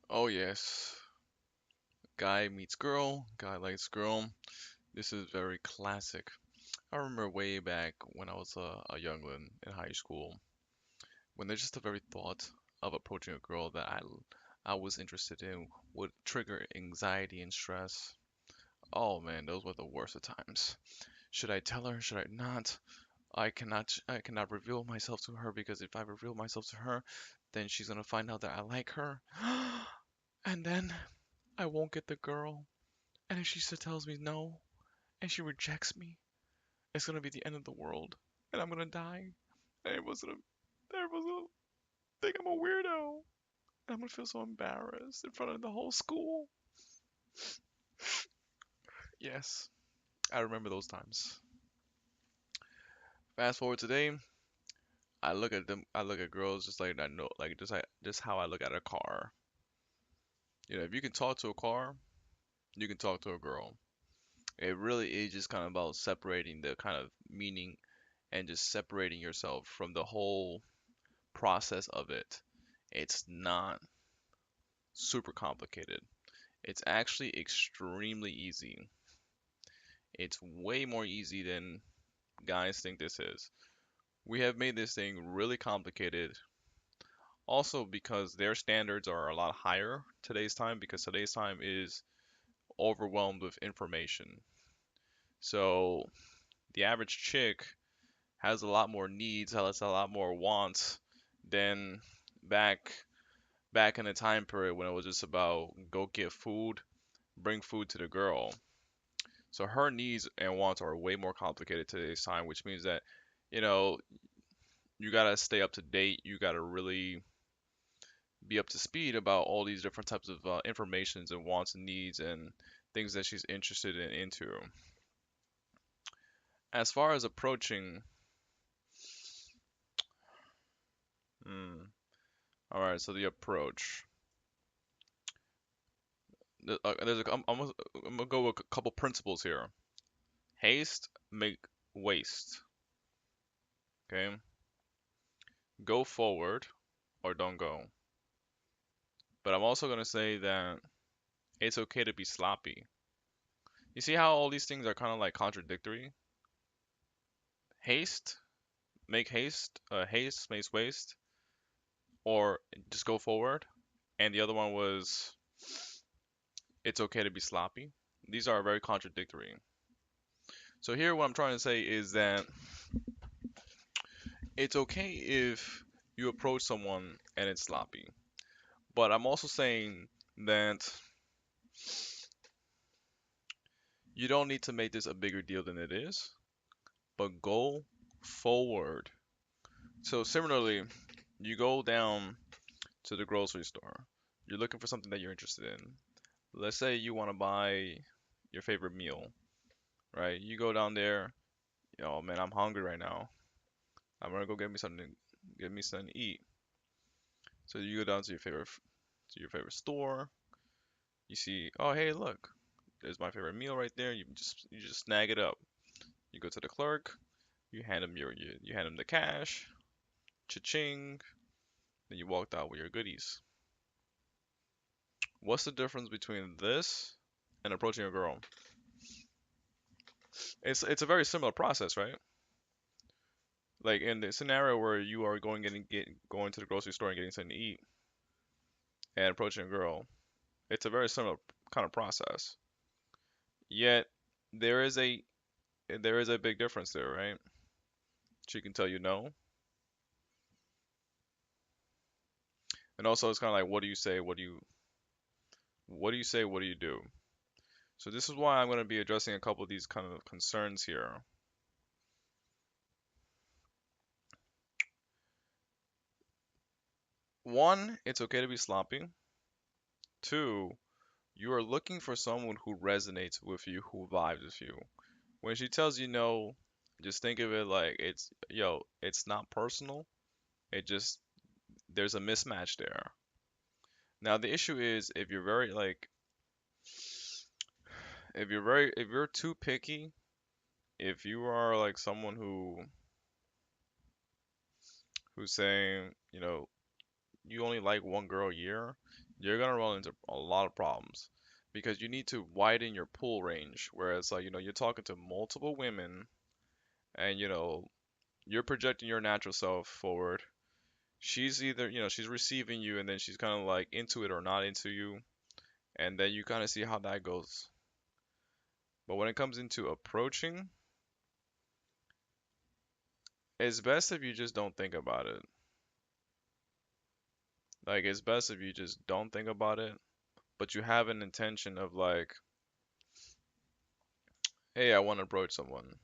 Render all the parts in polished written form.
Oh yes, guy meets girl, guy likes girl. This is very classic. I remember way back when I was a youngling in high school, when there's just the very thought of approaching a girl that I was interested in would trigger anxiety and stress. Oh man, those were the worst of times. Should I tell her? Should I not? I cannot reveal myself to her because if I reveal myself to her, then she's gonna find out that I like her. And then I won't get the girl. And if she still tells me no, and she rejects me, it's gonna be the end of the world, and I'm gonna die. And everyone's gonna think I'm a weirdo, and I'm gonna feel so embarrassed in front of the whole school. Yes, I remember those times. Fast forward today, I look at them. I look at girls just like I know, just how I look at a car. If you can talk to a car, you can talk to a girl. It really is just kind of about separating the kind of meaning and just separating yourself from the whole process of it. It's not super complicated. It's actually extremely easy. It's way more easy than guys think this is. We have made this thing really complicated. Also, because their standards are a lot higher today's time, because today's time is overwhelmed with information. So the average chick has a lot more needs, has a lot more wants than back back in the time period when it was just about go get food, bring food to the girl. So her needs and wants are way more complicated today's time, which means that, you know, you gotta stay up to date. You gotta really be up to speed about all these different types of informations and wants and needs and things that she's interested in into. As far as approaching, hmm, all right. So the approach. I'm gonna go with a couple principles here. Haste, make waste. Okay. Go forward or don't go. But I'm also gonna say that it's okay to be sloppy. You see how all these things are kind of like contradictory? Haste, make haste, haste makes waste, or just go forward. And the other one was it's okay to be sloppy. These are very contradictory. So here what I'm trying to say is that it's okay if you approach someone and it's sloppy. But I'm also saying that you don't need to make this a bigger deal than it is, but go forward. So similarly, you go down to the grocery store. You're looking for something that you're interested in. Let's say you want to buy your favorite meal, right? You go down there, oh man, I'm hungry right now. I'm gonna go get me something to eat. So you go down to your favorite store. You see, oh hey, look, there's my favorite meal right there. You just snag it up. You go to the clerk. You hand him the cash. Cha-ching. Then you walked out with your goodies. What's the difference between this and approaching a girl? It's a very similar process, right? Like in the scenario where you are going to the grocery store and getting something to eat and approaching a girl, it's a very similar kind of process. Yet there is a there is a big difference there, right? She can tell you no, and also it's kind of like what do you say? What do you say? What do you do? So this is why I'm going to be addressing a couple of these kind of concerns here. One, it's okay to be sloppy. Two, you are looking for someone who resonates with you, who vibes with you. When she tells you no, just think of it like it's not personal. It just there's a mismatch there. Now the issue is if you're too picky, if you are like someone who's saying, you only like one girl a year, you're gonna run into a lot of problems because you need to widen your pool range. Whereas like you're talking to multiple women and you're projecting your natural self forward. She's either she's receiving you and then she's kind of like into it or not into you, and then you kind of see how that goes. But when it comes into approaching, it's best if you just don't think about it. Like it's best if you just don't think about it, but you have an intention of like, hey, I want to approach someone.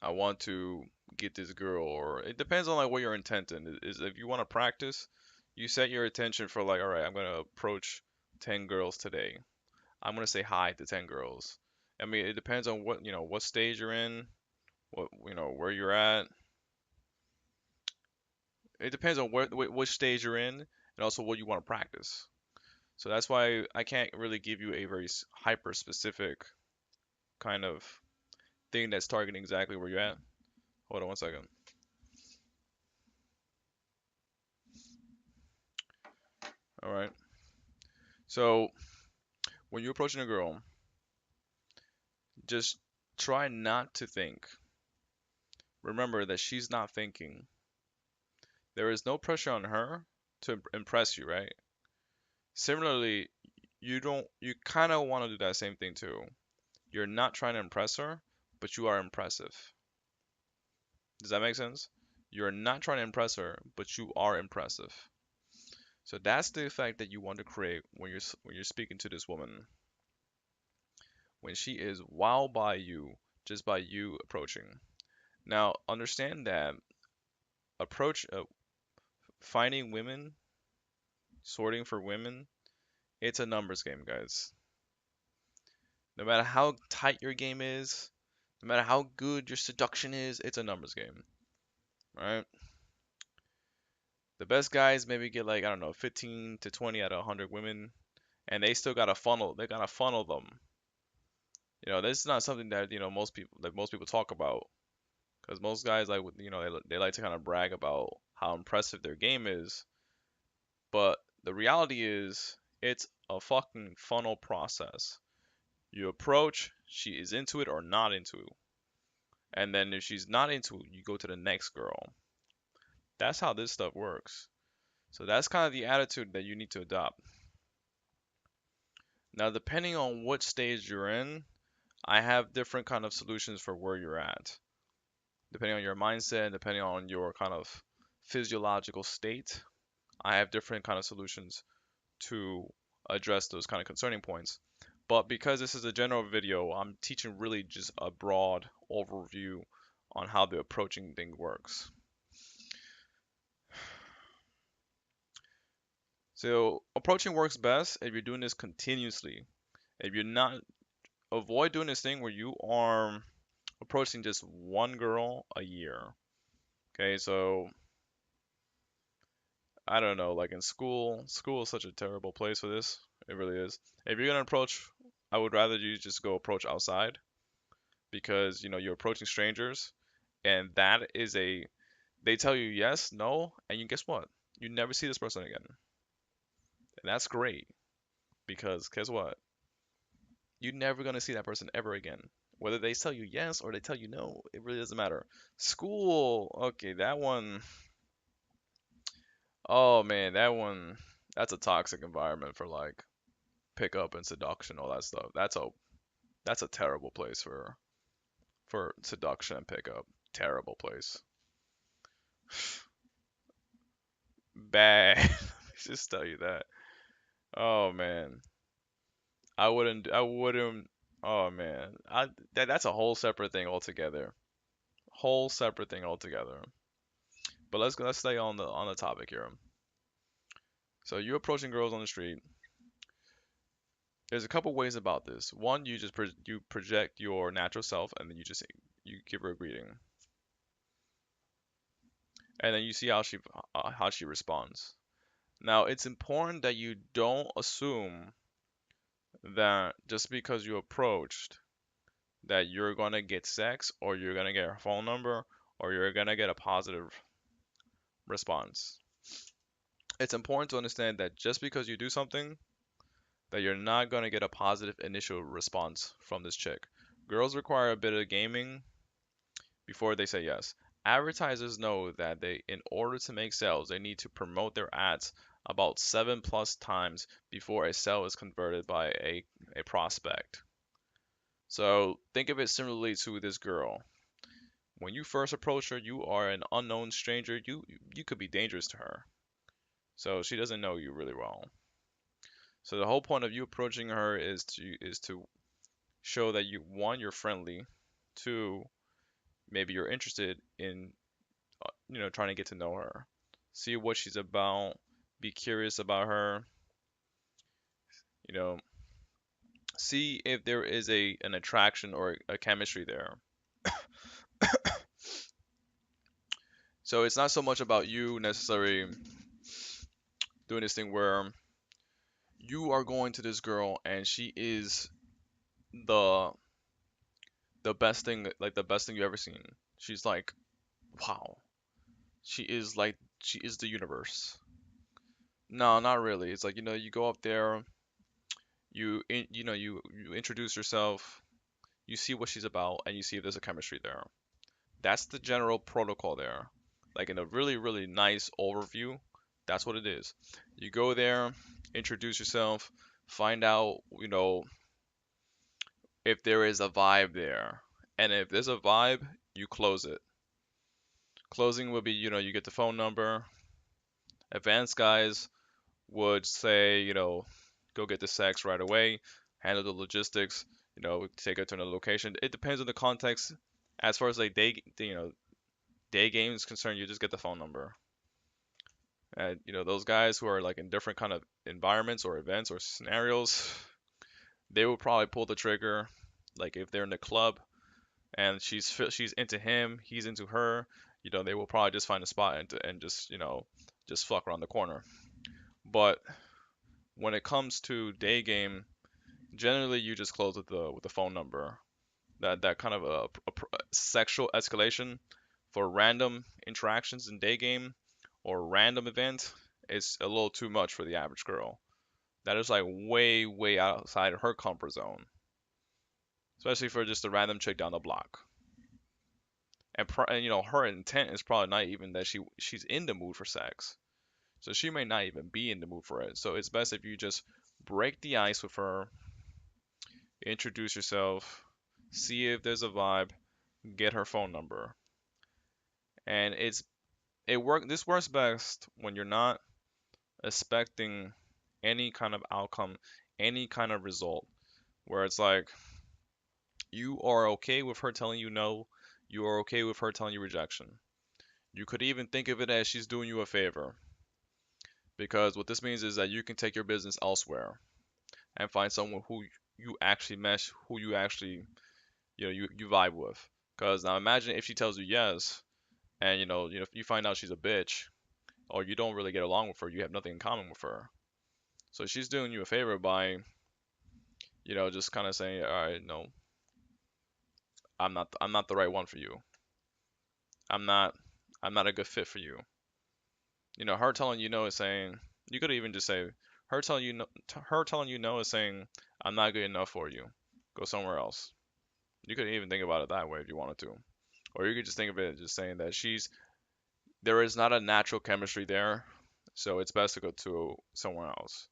I want to get this girl, or it depends on like what your intent is. If you want to practice, you set your attention for like, all right, I'm gonna approach 10 girls today. I'm gonna say hi to 10 girls. I mean, it depends on what stage you're in, where you're at. It depends on which stage you're in, and also what you want to practice. So that's why I can't really give you a very hyper specific kind of thing that's targeting exactly where you're at. Hold on one second. All right. So when you're approaching a girl, just try not to think. Remember that she's not thinking. There is no pressure on her to impress you, right? Similarly, you kind of want to do that same thing too. You're not trying to impress her, but you are impressive. Does that make sense? You're not trying to impress her, but you are impressive. So that's the effect that you want to create when you're speaking to this woman. When she is wowed by you, just by you approaching. Now, understand that approach finding women, sorting for women, it's a numbers game, guys. No matter how tight your game is, no matter how good your seduction is, it's a numbers game, right? The best guys maybe get like, I don't know, 15 to 20 out of 100 women, and they still got to funnel. They got to funnel them. This is not something that, most people talk about, because most guys like, they like to kind of brag about how impressive their game is, but the reality is it's a fucking funnel process. You approach, she is into it or not into it. And then if she's not into it, you go to the next girl. That's how this stuff works. So that's kind of the attitude that you need to adopt. Now, depending on what stage you're in, I have different kind of solutions for where you're at. Depending on your mindset, depending on your kind of physiological state, I have different kind of solutions to address those kind of concerning points. But because this is a general video, I'm teaching really just a broad overview on how the approaching thing works. So approaching works best if you're doing this continuously. If you're not, avoid doing this thing where you are approaching just one girl a year. Okay, so I don't know, like in school is such a terrible place for this. It really is. If you're gonna approach, I would rather you just go approach outside because you're approaching strangers, and that is they tell you yes, no, and you guess what? You never see this person again, and that's great because guess what? You're never gonna see that person ever again. Whether they tell you yes or they tell you no, it really doesn't matter. School, okay, that one, oh man, that's a toxic environment for like pickup and seduction, all that stuff. That's a terrible place for seduction and pickup. Terrible place. Bad. Just tell you that. Oh man. I wouldn't oh man. That's a whole separate thing altogether. Whole separate thing altogether. But let's stay on the topic here. So you're approaching girls on the street. There's a couple ways about this. One, you just you project your natural self and then you give her a greeting. And then you see how she responds. Now, it's important that you don't assume that just because you approached that you're gonna get sex or you're gonna get her phone number or you're gonna get a positive response. It's important to understand that just because you do something, that you're not going to get a positive initial response from this chick. Girls require a bit of gaming before they say yes. Advertisers know that in order to make sales, they need to promote their ads about 7+ times before a sale is converted by a prospect. So think of it similarly to this girl. When you first approach her, you are an unknown stranger. You could be dangerous to her. So she doesn't know you really well. So the whole point of you approaching her is to show that you, one, you're friendly, two, maybe you're interested in trying to get to know her, see what she's about, be curious about her, you know, see if there is an attraction or a chemistry there. So it's not so much about you necessarily doing this thing where you are going to this girl and she is the the best thing you ever seen. She's like, wow, she is the universe. No, not really. It's like, you go up there, you introduce yourself, you see what she's about, and you see if there's a chemistry there. That's the general protocol there. Like in a really, really nice overview, that's what it is. You go there, introduce yourself, find out, if there is a vibe there. And if there's a vibe, you close it. Closing would be, you get the phone number. Advanced guys would say, go get the sex right away, handle the logistics, take her to another location. It depends on the context. As far as like day game is concerned, you just get the phone number. And those guys who are like in different kind of environments or events or scenarios, they will probably pull the trigger. Like if they're in the club and she's into him, he's into her, they will probably just find a spot and just fuck around the corner. But when it comes to day game, generally you just close with the phone number. That kind of a sexual escalation for random interactions in day game or random event is a little too much for the average girl. That is like way, way outside of her comfort zone, especially for just a random chick down the block. And her intent is probably not even that she's in the mood for sex. So she may not even be in the mood for it. So it's best if you just break the ice with her, introduce yourself, see if there's a vibe, get her phone number. And this works best when you're not expecting any kind of outcome, any kind of result, where it's like you are okay with her telling you no, you are okay with her telling you rejection. You could even think of it as she's doing you a favor, because what this means is that you can take your business elsewhere and find someone who you actually mesh, who you actually, you vibe with. Because now imagine if she tells you yes, and you find out she's a bitch, or you don't really get along with her, you have nothing in common with her. So she's doing you a favor by, just kind of saying, all right, no, I'm not the right one for you. I'm not, I'm not a good fit for you. Her telling you no is saying, you could even just say, her telling you no is saying, I'm not good enough for you. Go somewhere else. You could even think about it that way if you wanted to. Or you could just think of it as just saying that there is not a natural chemistry there, so it's best to go to somewhere else.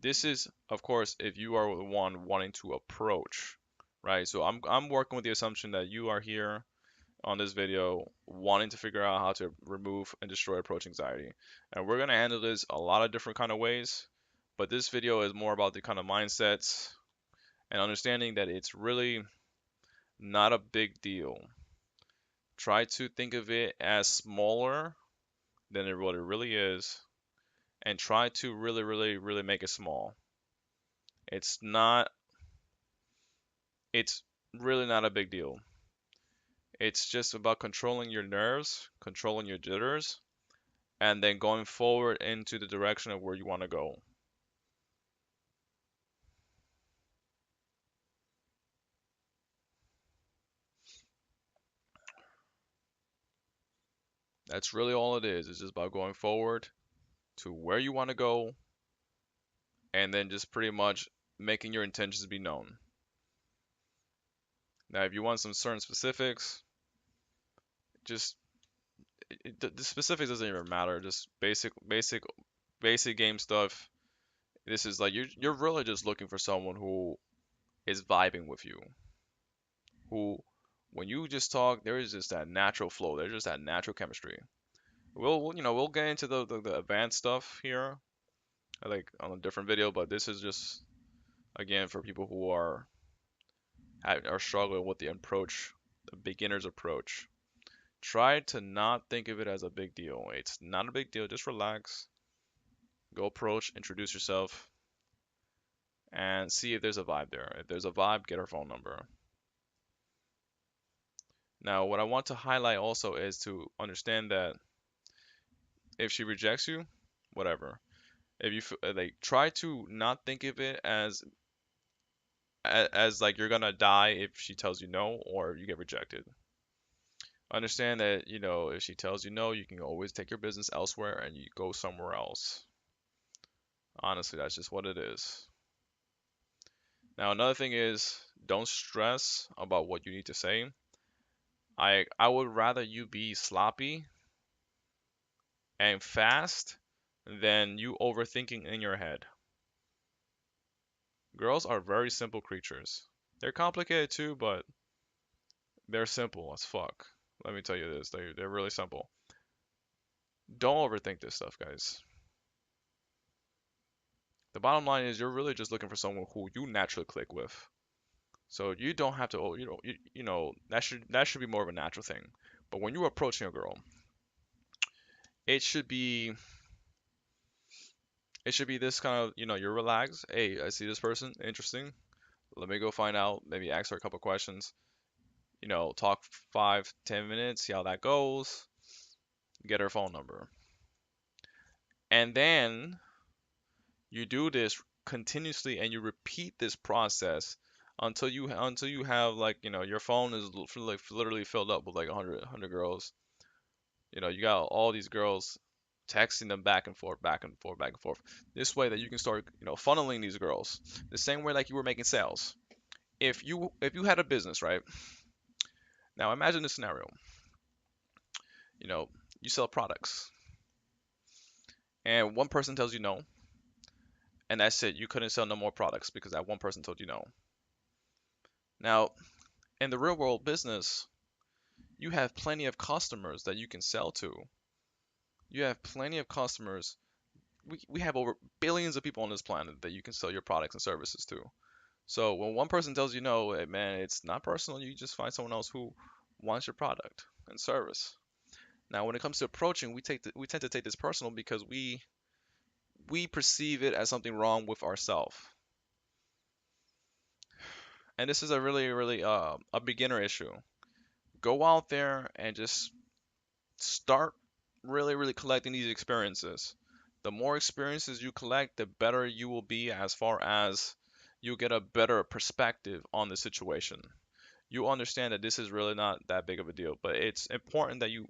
This is, of course, if you are the one wanting to approach, right? So I'm working with the assumption that you are here on this video wanting to figure out how to remove and destroy approach anxiety. And we're going to handle this a lot of different kind of ways, but this video is more about the kind of mindsets and understanding that it's really not a big deal. Try to think of it as smaller than what it really is, and try to really, really, really make it small. It's not, it's really not a big deal. It's just about controlling your nerves, controlling your jitters, and then going forward into the direction of where you want to go. That's really all it is. It's just about going forward to where you want to go and then just pretty much making your intentions be known. Now, if you want some certain specifics, just the specifics doesn't even matter. Just basic game stuff. This is like you're really just looking for someone who is vibing with you, who when you just talk, there is just that natural flow. There's just that natural chemistry. We'll get into the advanced stuff here, like on a different video, but this is just again for people who are struggling with the approach, the beginner's approach. Try to not think of it as a big deal. It's not a big deal. Just relax. Go approach, introduce yourself, and see if there's a vibe there. If there's a vibe, get her phone number. Now, what I want to highlight also is to understand that if she rejects you, whatever. If you like, try to not think of it as like you're gonna die if she tells you no or if you get rejected. Understand that, if she tells you no, you can always take your business elsewhere and you go somewhere else. Honestly, that's just what it is. Now, another thing is don't stress about what you need to say. I would rather you be sloppy and fast than you overthinking in your head. Girls are very simple creatures. They're complicated too, but they're simple as fuck. Let me tell you this, they're really simple. Don't overthink this stuff, guys. The bottom line is you're really just looking for someone who you naturally click with. So you don't have to, that should be more of a natural thing. But when you're approaching a girl, it should be it should be this kind of, you're relaxed. Hey, I see this person, interesting. Let me go find out. Maybe ask her a couple questions. Talk 5, 10 minutes, see how that goes. Get her phone number, and then you do this continuously, and you repeat this process until you have like your phone is like literally filled up with like 100 girls. You got all these girls texting them back and forth, back and forth, back and forth. This way that you can start, funneling these girls the same way like you were making sales. If you had a business, right? Now imagine this scenario. You know, you sell products, and one person tells you no, and that's it. You couldn't sell no more products because that one person told you no. Now, in the real world business, you have plenty of customers that you can sell to. You have plenty of customers. We have over billions of people on this planet that you can sell your products and services to. So when one person tells you no, man, it's not personal. You just find someone else who wants your product and service. Now, when it comes to approaching, we tend to take this personal because we perceive it as something wrong with ourselves. And this is a really, really a beginner issue. Go out there and just start really, really collecting these experiences. The more experiences you collect, the better you will be as far as you get a better perspective on the situation. You understand that this is really not that big of a deal, but it's important that you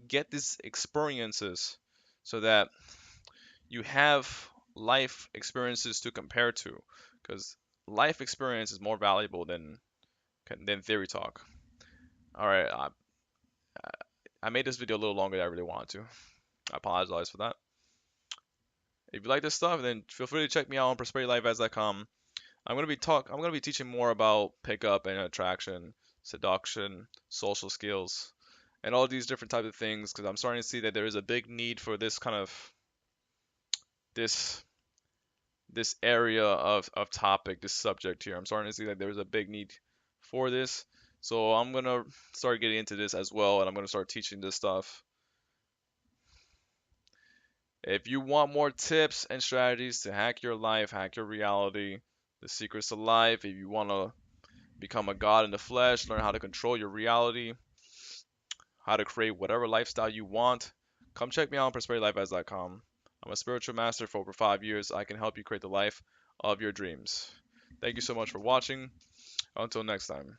get these experiences so that you have life experiences to compare to, because life experience is more valuable than theory talk. All right, I made this video a little longer than I really wanted to. I apologize for that. If you like this stuff, then feel free to check me out on prosperitylife.com. I'm gonna be teaching more about pickup and attraction, seduction, social skills, and all these different types of things because I'm starting to see that there is a big need for this kind of this this area of topic, this subject here. I'm starting to see that there's a big need for this. So I'm gonna start getting into this as well, and I'm gonna start teaching this stuff. If you want more tips and strategies to hack your life, hack your reality, the secrets to life, if you want to become a god in the flesh, learn how to control your reality, how to create whatever lifestyle you want, come check me out on prosperitylife.com. I'm a spiritual master for over 5 years. I can help you create the life of your dreams. Thank you so much for watching. Until next time.